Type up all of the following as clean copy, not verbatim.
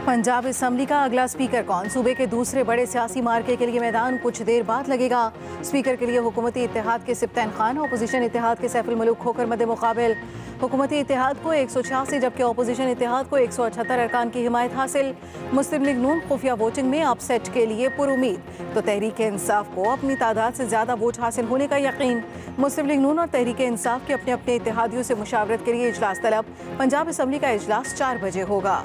Punjab assembly का अगला speaker कौन? सूबे के दूसरे बड़े सियासी मार्के के लिए मैदान कुछ देर बाद लगेगा। स्पीकर के लिए हुकूमती इत्तेहाद के सिप्तैन खान, अपोजिशन इत्तेहाद के सैफुल मलूक होकर मद्दे मुकाबिल। हुकूमती इत्तेहाद को 186 जबकि अपोजिशन इत्तेहाद को 178 अरकान की हिमायत हासिल। मुस्लिम लीग नून खुफिया वोटिंग में अपसेट के लिए पुरुमीद, तो तहरीक इंसाफ को अपनी तादाद से ज़्यादा वोट हासिल होने का यकीन। मुस्लिम लीग नून और तहरीक इंसाफ के अपने अपने इत्तेहादियों से मुशावरत के लिए इजलास तलब। पंजाब असम्बली का इजलास 4 बजे होगा।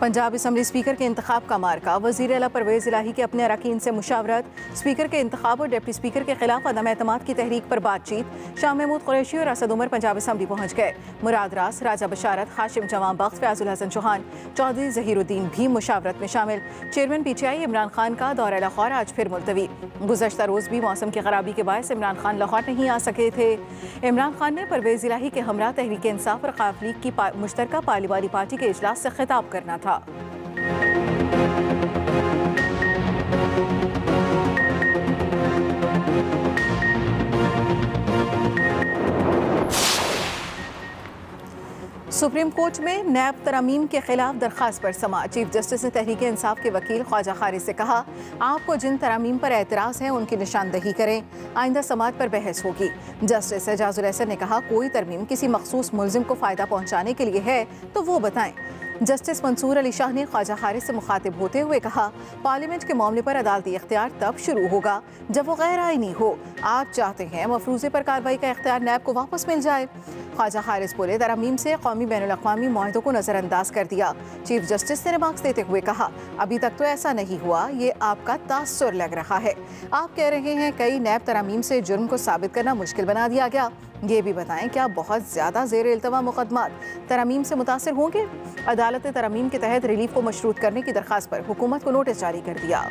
पंजाब असम्बली स्पीकर के इंतखाब का मार्का। वज़ीर आला परवेज़ इलाही के अपने अरकान से मुशावरत। स्पीकर के इंतखाब और डिप्टी स्पीकर के खिलाफ अदम एतमाद की तहरीक पर बातचीत। शाह महमूद कुरैशी और असद उमर पंजाब असम्बली पहुँच गए। मुराद रास, राजा बशारत, हाशिम जवां बख्त, फयाजुल हसन चौहान, चौधरी ज़हीरुद्दीन भी मुशावरत में शामिल। चेयरमैन PTI इमरान खान का दौरा लाहौर आज फिर मुलतवी। गुज़श्ता रोज़ भी मौसम की खराबी के बायस इमरान खान लाहौर नहीं आ सके थे। इमरान खान ने परवेज़ इलाही के हमरा तहरीक इंसाफ और ख़ाफ लीग की मुश्तरका पार्लिमानी पार्टी के इजलास से खिताब करना था। सुप्रीम कोर्ट में नैब तरमीम के खिलाफ दरखास्त पर समाअत। चीफ जस्टिस ने तहरीक इंसाफ के वकील ख्वाजा खारिज से कहा, आपको जिन तरमीम पर एतराज़ है उनकी निशानदही करें, आइंदा समाअत पर बहस होगी। जस्टिस एजाजुल एहसन ने कहा, कोई तरमीम किसी मखसूस मुल्जिम को फ़ायदा पहुँचाने के लिए है तो वो बताएं। जस्टिस मंसूर अली शाह ने ख्वाजा खारिज से मुखातिब होते हुए कहा, पार्लियामेंट के मामले पर अदालती इख्तियार तब शुरू होगा जब वो गैर आईनी हो। आप चाहते हैं मफरूज़े पर कार्रवाई का इख्तियार नैब को वापस मिल जाए। ख्वाजा खारिज बोले, तरमीम से कौमी बैनुल-अक़वामी मुआहदों को नज़रअंदाज कर दिया। चीफ जस्टिस ने रिमार्क्स देते हुए कहा, अभी तक तो ऐसा नहीं हुआ, ये आपका तासुर लग रहा है। आप कह रहे हैं कई नैब तरमीम से जुर्म को साबित करना मुश्किल बना दिया गया। ये भी बताएं क्या बहुत ज़्यादा ज़ेर इल्तवा मुकदमात तरमीम से मुतासिर होंगे? अदालत ने तरमीम के तहत रिलीफ को मशरूत करने की दरख्वास्त पर हुकूमत को नोटिस जारी कर दिया।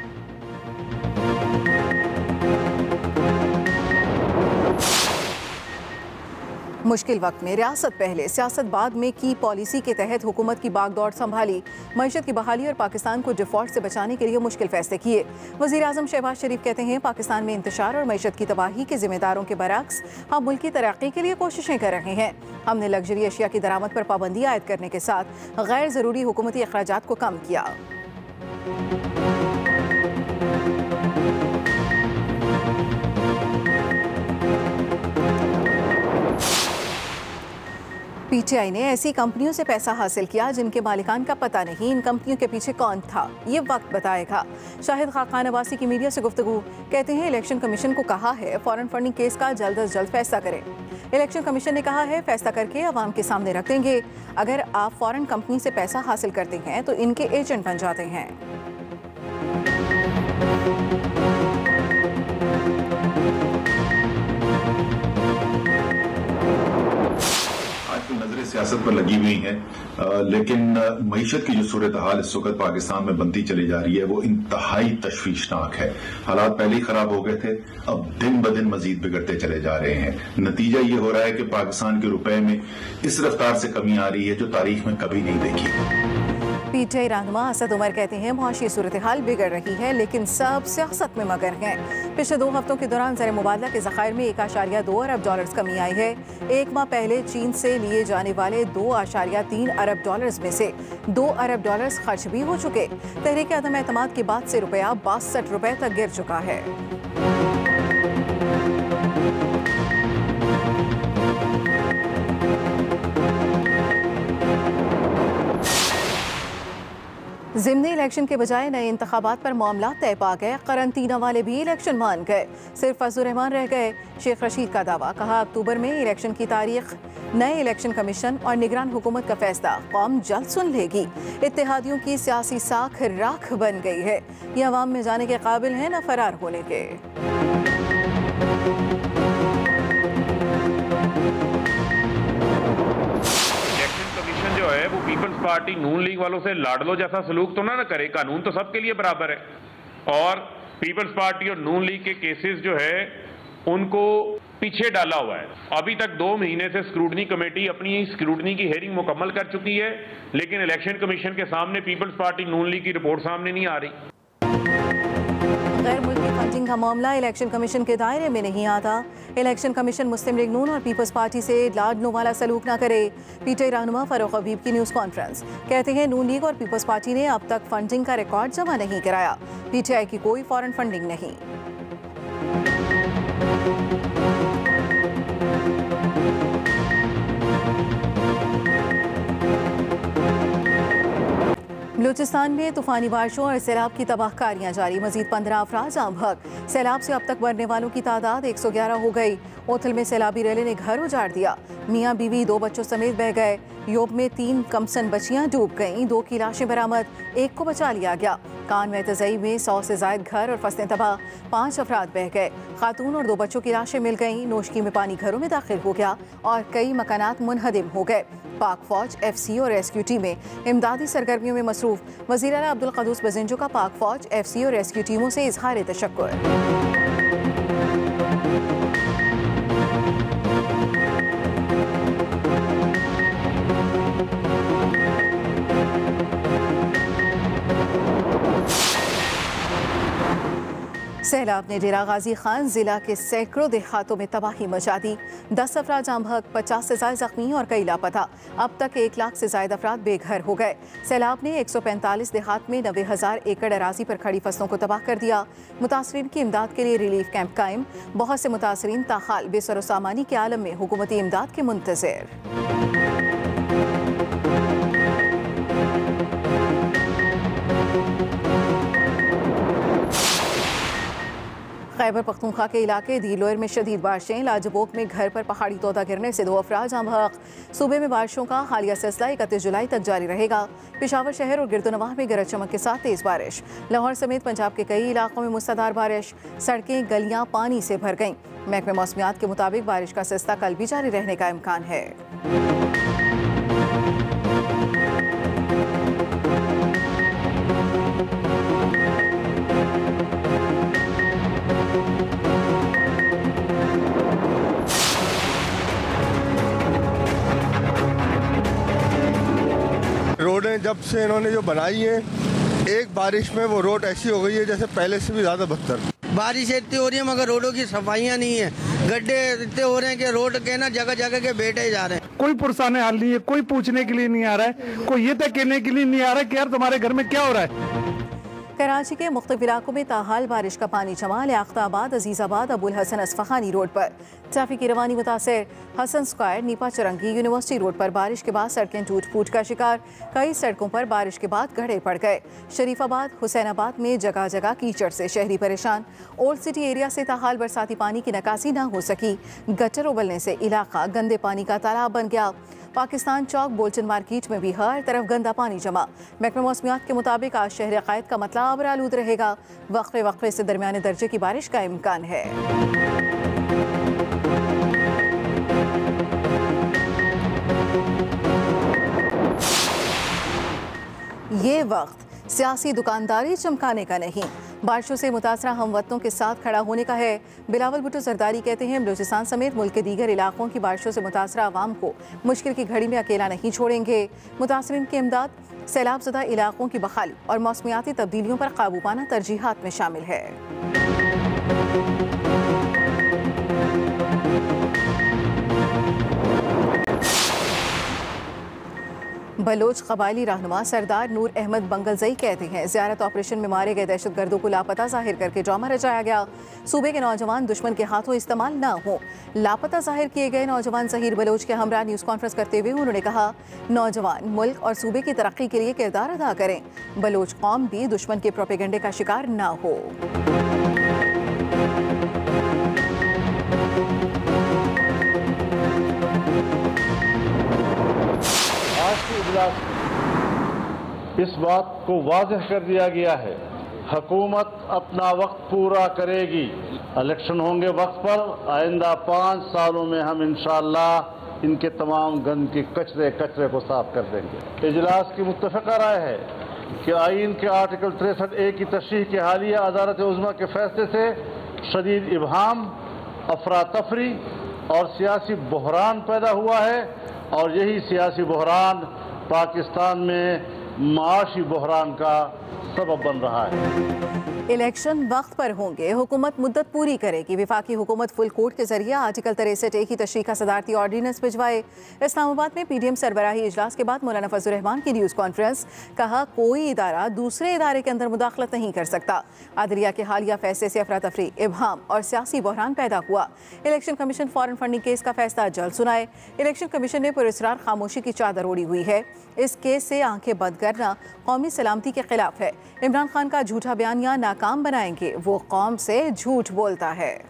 मुश्किल वक्त में रियासत पहले सियासत बाद में की पॉलिसी के तहत हुकूमत की बागडोर संभाली। मईशत की बहाली और पाकिस्तान को डिफॉल्ट से बचाने के लिए मुश्किल फैसले किए। वज़ीर आज़म शहबाज शरीफ कहते हैं, पाकिस्तान में इंतशार और मईशत की तबाही के जिम्मेदारों के बरक्स हम मुल्क की तरक्की के लिए कोशिशें कर रहे हैं। हमने लग्जरी अशिया की दरामद पर पाबंदी आयद करने के साथ गैर ज़रूरी हुकूमती अखराजात को कम किया। PTI ने ऐसी कंपनियों से पैसा हासिल किया जिनके मालिकान का पता नहीं। इन कंपनियों के पीछे कौन था ये वक्त बताएगा। शाहिद खान अब्बासी की मीडिया से गुफ्तगू, कहते हैं इलेक्शन कमीशन को कहा है फॉरेन फंडिंग केस का जल्द अज जल्द फैसला करें। इलेक्शन कमीशन ने कहा है फैसला करके अवाम के सामने रख देंगे। अगर आप फॉरेन कंपनी से पैसा हासिल करते हैं तो इनके एजेंट बन जाते हैं। नजरें सियासत पर लगी हुई हैं, लेकिन मईशत की जो सूरत हाल इस वक्त पाकिस्तान में बनती चली जा रही है वो इंतहाई तशवीशनाक है। हालात पहले ही खराब हो गए थे, अब दिन ब दिन मजीद बिगड़ते चले जा रहे हैं। नतीजा ये हो रहा है कि पाकिस्तान के रुपए में इस रफ्तार से कमी आ रही है जो तारीख में कभी नहीं देखी। PTI रहनुमा असद उमर कहते हैं मुआशी सूरत हाल बिगड़ रही है लेकिन सब सियासत में मगर हैं। पिछले 2 हफ्तों के दौरान ज़र मुबादला के ज़खायर में 1.2 अरब डॉलर्स कमी आई है। एक माह पहले चीन से लिए जाने वाले 2.3 अरब डॉलर्स में से 2 अरब डॉलर्स खर्च भी हो चुके। तहरीक अदम एतमाद के बाद से रुपया 62 रुपये तक गिर चुका है। ज़िमनी इलेक्शन के बजाय नए इंतखाबात पर मामला तय पा गए। करंतना वाले भी इलेक्शन मान गए, सिर्फ फजलुर रहमान रह गए। शेख रशीद का दावा, कहा अक्टूबर में इलेक्शन की तारीख। नए इलेक्शन कमीशन और निगरान हुकूमत का फैसला कौम जल्द सुन लेगी। इत्तेहादियों की सियासी साख राख बन गई है, ये अवाम में जाने के काबिल है न फरार होने के। जो है वो पीपल्स पार्टी नून लीग वालों से लाडलो जैसा सलूक तो ना करे। कानून तो सबके लिए बराबर है और पीपल्स पार्टी और नून लीग के केसेस जो है उनको पीछे डाला हुआ है। अभी तक 2 महीने से स्क्रूटनी कमेटी अपनी स्क्रूटनी की हेयरिंग मुकम्मल कर चुकी है, लेकिन इलेक्शन कमीशन के सामने पीपल्स पार्टी नून लीग की रिपोर्ट सामने नहीं आ रही। गैर मुल्की फंडिंग का मामला इलेक्शन कमीशन के दायरे में नहीं आता। इलेक्शन कमीशन मुस्लिम लीग नून और पीपल्स पार्टी से लाडलों वाला सलूक न करे। पीटीआई रहनुमा फारूक हबीब की न्यूज़ कॉन्फ्रेंस। कहते हैं नून लीग और पीपल्स पार्टी ने अब तक फंडिंग का रिकॉर्ड जमा नहीं कराया। पीटीआई की कोई फॉरेन फंडिंग नहीं। बलूचिस्तान में तूफानी बारिशों और सैलाब की तबाहकारियां जारी। मजीद 15 अफराद जाम बहक। सैलाब से अब तक मरने वालों की तादाद 111 हो गई। ओथल में सैलाबी रैली ने घर उजाड़ दिया। मियाँ बीवी 2 बच्चों समेत बह गए। योब में 3 कमसन बच्चियां डूब गईं। 2 की लाशें बरामद, 1 को बचा लिया गया। कान में तजई में 100 से जायद घर और फसलें तबाह। 5 अफराद बह गए। खातून और 2 बच्चों की लाशें मिल गईं। नोशकी में पानी घरों में दाखिल हो गया और कई मकानात मुनहदिम हो गए। पाक फौज, FC और रेस्क्यू टीमें इमदादी सरगर्मियों में मसरूफ। वज़ीर आला अब्दुल क़द्दूस बज़िंजो का पाक फौज, FC और रेस्क्यू टीमों से इजहार तशक्कुर। सैलाब ने डेरा गाजी खान जिला के सैकड़ों देहातों में तबाही मचा दी। 10 अफराद जाम बहक, 50 से ज्यादा जख्मी और कई लापता। अब तक 1 लाख से ज्यादा अफराद बेघर हो गए। सैलाब ने 145 देहात में 90,000 एकड़ अराजी पर खड़ी फसलों को तबाह कर दिया। मुतासरीन की इमदाद के लिए रिलीफ कैंप कायम। बहुत से मुतासरीन ताहाल बेसर सामानी के आलम में हुकूमती इमदाद के मुंतज़िर। खैबर पख्तूनख्वा के इलाके दीलोर में शदीद बारिशें। लाजबोक में घर पर पहाड़ी तोता गिरने से 2 अफराद जाम बहक। सूबे में बारिशों का हालिया सिलसिला 31 जुलाई तक जारी रहेगा। पेशावर शहर और गिरदोनवाह में गरज चमक के साथ तेज बारिश। लाहौर समेत पंजाब के कई इलाकों में मुसलाधार बारिश। सड़कें गलियां पानी से भर गईं। महकमे मौसमियात के मुताबिक बारिश का सिलसिला कल भी जारी रहने का इम्कान है। रोडें जब से इन्होंने जो बनाई है, एक बारिश में वो रोड ऐसी हो गई है जैसे पहले से भी ज़्यादा बदतर। बारिश इतनी हो रही है मगर रोडों की सफाइयाँ नहीं है। गड्ढे इतने हो रहे हैं कि रोड के ना जगह जगह के बेटे जा रहे हैं। कोई पुरसाने हाल नहीं है, कोई पूछने के लिए नहीं आ रहा है, कोई ये तक कहने के लिए नहीं आ रहा है कि यार तुम्हारे घर में क्या हो रहा है। कराची के मुख्तलिफ इलाकों में ताहाल बारिश का पानी जमा। लियाकताबाद, अजीजाबाद, अबुल हसन अस्फहानी रोड पर ट्रैफिक की रवानी मुतासर। Hasan square, Nipa Chowrangi, university road पर बारिश के बाद सड़कें टूट फूट का शिकार। कई सड़कों पर बारिश के बाद गड्ढे पड़ गए। शरीफाबाद, हुसैनाबाद में जगह जगह कीचड़ से शहरी परेशान। ओल्ड सिटी एरिया से ताहाल बरसाती पानी की निकासी न हो सकी। गटर उबलने से इलाका गंदे पानी का तालाब बन गया। पाकिस्तान चौक बोल्टन मार्केट में भी हर तरफ गंदा पानी जमा। महकमा मौसमियात के मुताबिक आज शहर क़ायद का मतला आबरालूद रहेगा। वक्फे वक्फे से दरमियाने दर्जे की बारिश का इम्कान है। ये वक्त सियासी दुकानदारी चमकाने का नहीं, बारिशों से मुतासरा हमवतनों के साथ खड़ा होने का है। बिलावल भुट्टो जरदारी कहते हैं बलूचिस्तान समेत मुल्क के दीगर इलाकों की बारिशों से मुतासरा अवाम को मुश्किल की घड़ी में अकेला नहीं छोड़ेंगे। मुतासरीन की इमदाद, सैलाब ज़दा इलाकों की बहाली और मौसमियाती तब्दीलियों पर काबू पाना तरजीहात में शामिल है। बलोच कबायली रहनुमा सरदार नूर अहमद बंगलजई कहते हैं ज़ियारत ऑपरेशन में मारे गए दहशतगर्दों को लापता जाहिर करके ड्रामा रचाया गया। सूबे के नौजवान दुश्मन के हाथों इस्तेमाल न हो। लापता जाहिर किए गए नौजवान ज़हीर बलोच के हमरा न्यूज़ कॉन्फ्रेंस करते हुए उन्होंने कहा, नौजवान मुल्क और सूबे की तरक्की के लिए किरदार अदा करें। बलोच कौम भी दुश्मन के प्रोपेगेंडे का शिकार न हो। इस बात को वाज़ेह कर दिया गया है, हुकूमत अपना वक्त पूरा करेगी। इलेक्शन होंगे वक्त पर। आइंदा 5 सालों में हम इंशाअल्लाह इनके तमाम गंद के कचरे को साफ कर देंगे। इजलास की मुत्तफ़क़ा राय है कि आइन के आर्टिकल 63A की तशरीह के हालिया अदालत उज़्मा के फैसले से शदीद इब्हाम, अफरा तफरी और सियासी बहरान पैदा हुआ है और यही सियासी बहरान पाकिस्तान में माशी बहरान का सबब बन रहा है। इलेक्शन वक्त पर होंगे, हुकूमत मुद्दत पूरी करेगी। विफाकी हुकूमत फुल कोर्ट के जरिए आर्टिकल 63A की तशरीह का सदारती ऑर्डिनेंस भिजवाए। इस्लामाबाद में PDM सरबराही इजलास के बाद मौलाना फजल रहमान की न्यूज़ कॉन्फ्रेंस। कहा कोई इदारा दूसरे इदारे के अंदर मुदाखलत नहीं कर सकता। आदलिया के हालिया फैसले से अफरा तफरी, इबहाम और सियासी बहरान पैदा हुआ। Election commission foreign funding case का फैसला जल्द सुनाए। इलेक्शन कमीशन ने पुरस्कार खामोशी की चादर ओढ़ी हुई है। इस केस से आंखें बंद करना कौमी सलामती के खिलाफ है। इमरान खान का झूठा बयानिया नाकाम बनाएंगे, वो कौम से झूठ बोलता है। अब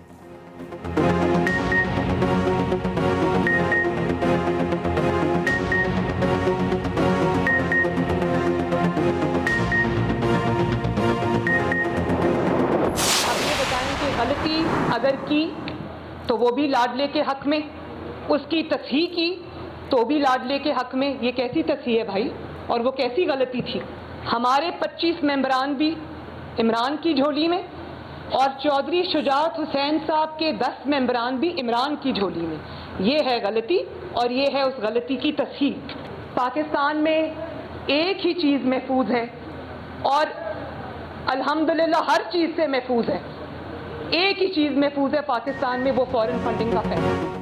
ये बताएं कि गलती अगर की तो वो भी लाडले के हक में, उसकी तस्हीह की तो भी लाडले के हक में। ये कैसी तस्हीह है भाई, और वो कैसी गलती थी? हमारे 25 मेंबरान भी इमरान की झोली में और चौधरी शुजात हुसैन साहब के 10 मेंबरान भी इमरान की झोली में। ये है गलती और ये है उस गलती की तस्हीह। पाकिस्तान में एक ही चीज़ महफूज है और अल्हम्दुलिल्लाह हर चीज़ से महफूज है। एक ही चीज़ महफूज है पाकिस्तान में, वो फॉरेन फंडिंग का फैसला।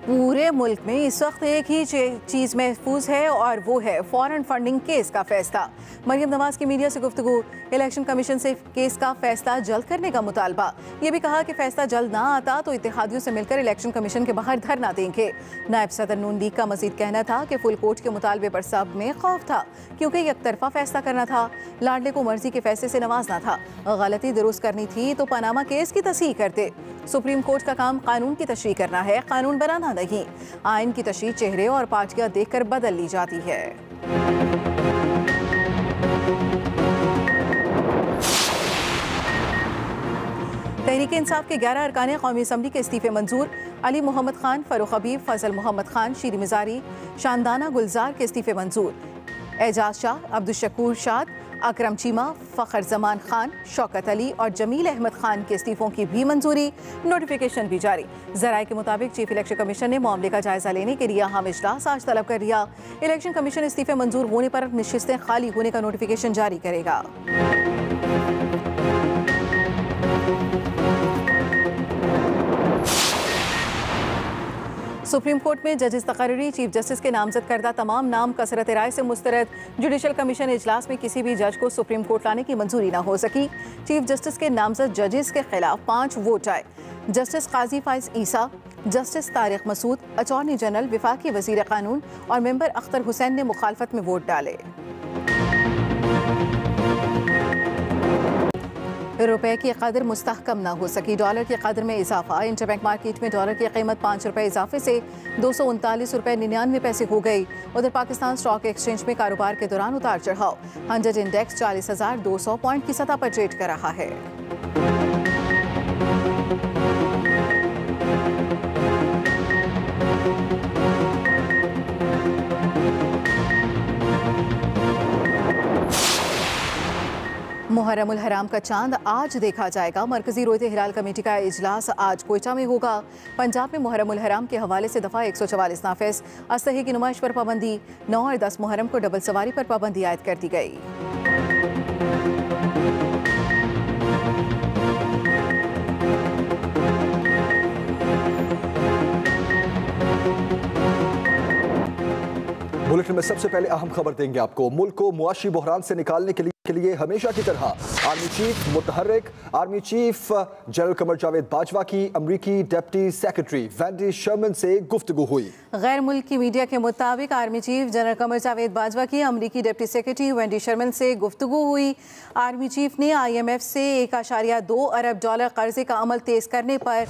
पूरे मुल्क में इस वक्त एक ही चीज़ महफूज है और वो है फॉरेन फंडिंग केस का फैसला। मरियम नवाज की मीडिया से गुफ्तगू। इलेक्शन कमीशन से केस का फैसला जल्द करने का मुतालबा। ये भी कहा कि फैसला जल्द ना आता तो इत्तेहादियों से मिलकर इलेक्शन कमीशन के बाहर धरना देंगे। नायब सदर नून लीग का मजीद कहना था कि फुल कोर्ट के मुतालबे पर सब में खौफ था क्योंकि एक तरफा फैसला करना था। लाडले को मर्जी के फैसले से नवाजना था। गलती दुरुस्त करनी थी तो पनामा केस की तस्हीह करते। सुप्रीम कोर्ट का काम कानून की तशरीह करना है, कानून बनाना नहीं। आइन की तशरीह चेहरे और पार्टियां देखकर बदल ली जाती है। तहरीक इंसाफ के 11 अरकान कौमी असम्बली के इस्तीफे मंजूर। अली मोहम्मद खान, फरूख हबीब, फजल मोहम्मद खान, शीरी मिजारी, शानदाना गुलजार के इस्तीफे मंजूर। एजाज शाह, अब्दुल शकूर शाद, अकरम चीमा, फ़खर जमान खान, शौकत अली और जमील अहमद खान के इस्तीफ़ों की भी मंजूरी। नोटिफिकेशन भी जारी। ज़राए के मुताबिक चीफ इलेक्शन कमीशन ने मामले का जायजा लेने के लिए अहम इजलास आज तलब कर लिया। इलेक्शन कमीशन इस्तीफे मंजूर होने पर नशिस्तें खाली होने का नोटिफिकेशन जारी करेगा। सुप्रीम कोर्ट में जजेस तकर्री। चीफ जस्टिस के नामजद करदा तमाम नाम कसरत राय से मुस्तरद। जुडिशल कमीशन इजलास में किसी भी जज को सुप्रीम कोर्ट लाने की मंजूरी न हो सकी। चीफ जस्टिस के नामजद जजेस के खिलाफ 5 वोट आए। Justice Qazi Faez Isa, justice Tariq Masood, attorney general, विफाकी वजीर कानून और मेंबर अख्तर हुसैन ने मुखालफत में वोट डाले। रुपए की कदर मुस्तहकम न हो सकी। डॉलर की कदर में इजाफा। इंटरबैंक मार्केट में डॉलर की कीमत 5 रुपये इजाफे से 239 रुपये 99 पैसे हो गई। उधर पाकिस्तान स्टॉक एक्सचेंज में कारोबार के दौरान उतार चढ़ाव। 100 इंडेक्स 40,200 पॉइंट की सतह पर ट्रेड कर रहा है। मुहर्रम उल हराम का चांद आज देखा जाएगा। मरकजी रोयते हिलाल कमेटी का इजलास आज कोयटा में होगा। पंजाब में मुहर्रम उल हराम के हवाले से दफ़ा 144 नाफिज। असलहे की नुमाइश पर पाबंदी। 9 और 10 मुहर्रम को डबल सवारी पर पाबंदी आयद कर दी गई। बुलेटिन में सबसे पहले अहम खबर देंगे आपको। मुल्क को मुआशी बहरान से निकालने के लिए हमेशा की तरह आर्मी चीफ मुतहर्रिक army chief general Qamar Javed Bajwa की अमरीकी डिप्टी सेक्रेटरी वेंडी शर्मन से गुफ्तगू हुई। गैर मुल्की मीडिया के मुताबिक army chief general Qamar Javed Bajwa की अमरीकी डिप्टी सेक्रेटरी वेंडी शर्मन से गुफ्तगू हुई। आर्मी चीफ ने IMF से $1.2 अरब कर्जे का अमल तेज करने पर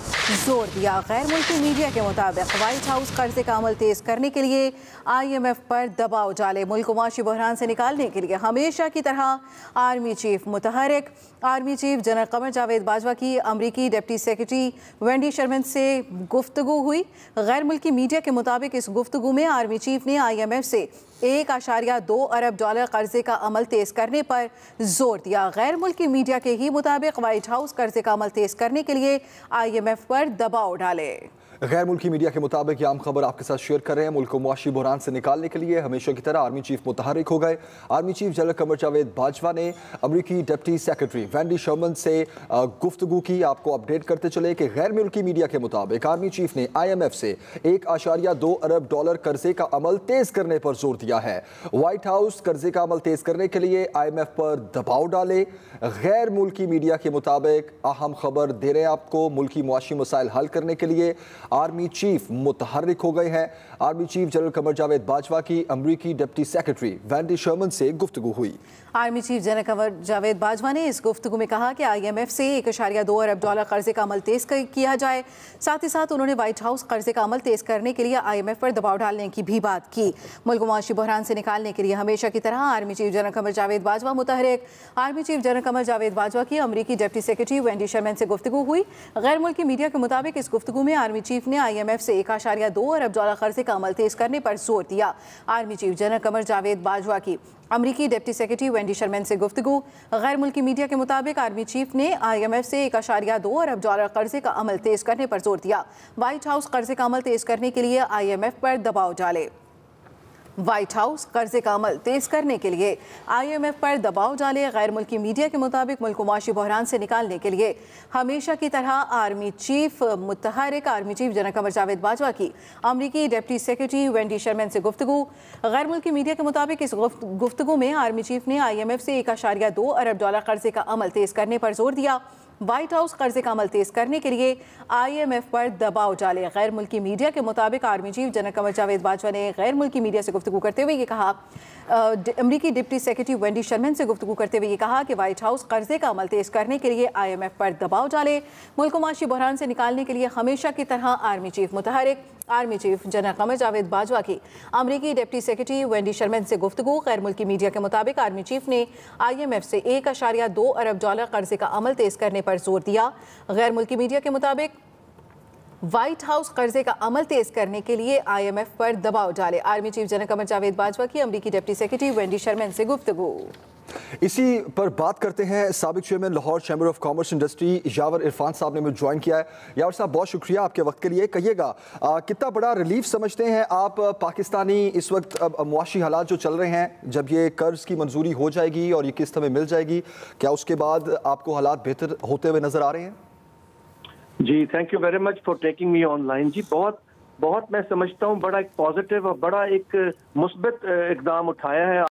जोर दिया। गैर मुल्की मीडिया के मुताबिक व्हाइट हाउस कर्जे का अमल तेज करने के लिए IMF पर दबाव डाले। मुल्क को मुआशी बहरान से निकालने के लिए हमेशा की तरह आर्मी चीफ मुतहर्रिक army chief general Qamar Javed Bajwa की अमरीकी डिप्टी सेक्रेटरी वेंडी शर्मन से गुफ्तगू हुई। गैर मुल्की मीडिया के मुताबिक इस गुफ्तगू में आर्मी चीफ ने IMF से $1.2 अरब कर्जे का अमल तेज करने पर जोर दिया। गैर मुल्की मीडिया के ही मुताबिक व्हाइट हाउस कर्जे का अमल तेज करने के लिए IMF पर दबाव डाले। गैर मुल्की मीडिया के मुताबिक आम खबर आपके साथ शेयर कर रहे हैं। मुल्क को मुआशी बहरान से निकालने के लिए हमेशा की तरह आर्मी चीफ मुतहर्रिक हो गए। Army chief general Qamar Javed Bajwa ने अमरीकी डिप्टी सेक्रेटरी वेंडी शर्मन से गुफ्तगू की। आपको अपडेट करते चले कि गैर मुल्की मीडिया के मुताबिक आर्मी चीफ ने IMF से $1.2 अरब कर्जे का अमल तेज करने पर जोर दिया है। व्हाइट हाउस कर्जे का अमल तेज करने के लिए IMF पर दबाव डाले। गैर मुल्की मीडिया के मुताबिक अहम खबर दे रहे हैं आपको, मुल्की मुआशी मसाइल हल करने के लिए आर्मी चीफ मुतहर्रिक हो गए हैं। Army chief general Qamar Javed Bajwa की अमरीकी डिप्टी सेक्रेटरी वेंडी शर्मन से गुफ्तगू हुई। Army chief general Qamar Javed Bajwa ने इस गुफ्तगू में कहा कि IMF से $1.2 अरब कर्जे का अमल तेज किया जाए। साथ ही साथ उन्होंने व्हाइट हाउस कर्जे का अमल तेज करने के लिए IMF पर दबाव डालने की भी बात की। मुल्क मुआशी बहरान से निकालने के लिए हमेशा की तरह army chief general Qamar Javed Bajwa मुतहर्रिक। Army chief general Qamar Javed Bajwa की अमरीकी डिप्टी सेक्रेटरी वेंडी शर्मन से गुफ्तगू हुई। गैर मुल्की मीडिया के मुताबिक इस गुफ्तगू में आर्मी चीफ ने IMF से $1.2 अरब कर्जे का अमल तेज करने पर जोर दिया। Army chief general Qamar Javed Bajwa की अमरीकी डिप्टी सेक्रेटरी वेंडी शर्मन से गुफ्तगू। गैर मुल्की मीडिया के मुताबिक आर्मी चीफ ने IMF से $1.2 अरब कर्जे का अमल तेज करने पर जोर दिया। व्हाइट हाउस कर्जे का अमल तेज करने के लिए IMF पर दबाव डाले। व्हाइट हाउस कर्जे का अमल तेज करने के लिए IMF पर दबाव डाले। गैर मुल्की मीडिया के मुताबिक मुल्क मुआशी बहरान से निकालने के लिए हमेशा की तरह आर्मी चीफ मुतहर्रिक। Army chief general Qamar Javed Bajwa की अमरीकी डिप्टी सेक्रेटरी वेंडी शर्मन से गुफ्तगू। गैर मुल्की मीडिया के मुताबिक इस गुफ्तगू में आर्मी चीफ ने IMF से $1.2 अरब कर्जे का अमल तेज करने पर जोर दिया। व्हाइट हाउस कर्जे का अमल तेज करने के लिए IMF पर दबाव डाले। गैर मुल्की मीडिया के मुताबिक army chief general Qamar Javed Bajwa ने गैर मुल्की मीडिया से गुफ्तगू करते हुए ये कहा, अमरीकी डिप्टी सेक्रेटरी वेंडी शर्मन से गुफ्तगू करते हुए ये कहा कि व्हाइट हाउस कर्जे का अमल तेज करने के लिए IMF पर दबाव डाले। मुल्क मुआशी बहरान से निकालने के लिए हमेशा की तरह आर्मी चीफ मुतहर्रिक। Army chief general Qamar Javed Bajwa की अमरीकी डिप्टी सेक्रेटरी वेंडी शर्मन से गुफ्तगू। गैर मुल्की मीडिया के मुताबिक आर्मी चीफ ने IMF से $1.2 अरब कर्जे का अमल तेज करने पर जोर दिया। गैर मुल्की मीडिया के मुताबिक व्हाइट हाउस कर्जे का अमल तेज करने के लिए IMF पर दबाव डाले। Army chief general Qamar Javed Bajwa की अमरीकी डिप्टी सेक्रेटरी वेंडी शर्मन से गुफ्तगू। इसी पर बात करते हैं, साबिक chairman Lahore chamber of commerce industry Yawar Irfan साहब ने मुझे ज्वाइन किया है। यावर साहब, बहुत शुक्रिया आपके वक्त के लिए। कहिएगा, कितना बड़ा रिलीफ समझते हैं आप पाकिस्तानी इस वक्त मुआशी हालात जो चल रहे हैं, जब ये कर्ज की मंजूरी हो जाएगी और ये किस्त हमें मिल जाएगी, क्या उसके बाद आपको हालात बेहतर होते हुए नजर आ रहे हैं? जी, thank you very much for taking me online. जी, बहुत मैं समझता हूँ बड़ा एक पॉजिटिव और बड़ा एक मुस्बत इकदाम उठाया है